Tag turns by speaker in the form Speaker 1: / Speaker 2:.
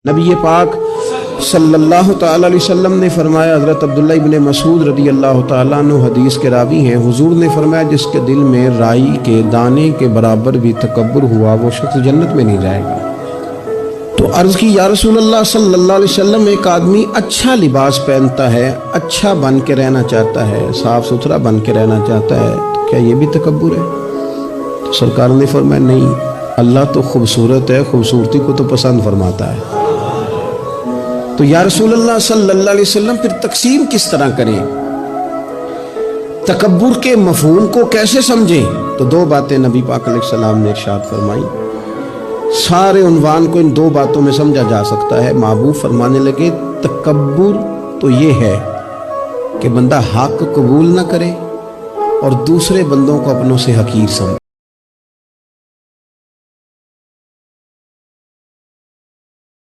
Speaker 1: نبی پاک صلی اللہ تعالی علیہ وسلم نے فرمایا، حضرت عبداللہ ابن مسعود رضی اللہ تعالیٰ عنہ حدیث کے راوی ہیں، حضور نے فرمایا جس کے دل میں رائی کے دانے کے برابر بھی تکبر ہوا وہ شخص جنت میں نہیں جائے گا۔ تو عرض کی یا رسول اللہ صلی اللہ علیہ وسلم، ایک آدمی اچھا لباس پہنتا ہے، اچھا بن کے رہنا چاہتا ہے، صاف ستھرا بن کے رہنا چاہتا ہے، تو کیا یہ بھی تکبر ہے؟ تو سرکار نے فرمایا نہیں، اللہ تو خوبصورت ہے، خوبصورتی کو تو پسند فرماتا ہے۔ تو یا رسول اللہ صلی اللہ علیہ وسلم پھر تقسیم کس طرح کریں، تکبر کے مفہوم کو کیسے سمجھیں؟ تو دو باتیں نبی پاک علیہ السلام نے ارشاد فرمائی۔ سارے عنوان کو ان دو باتوں میں سمجھا جا سکتا ہے۔ محبوب فرمانے لگے تکبر تو یہ ہے کہ بندہ حق قبول نہ کرے اور دوسرے بندوں کو اپنوں سے حقیر سمجھے۔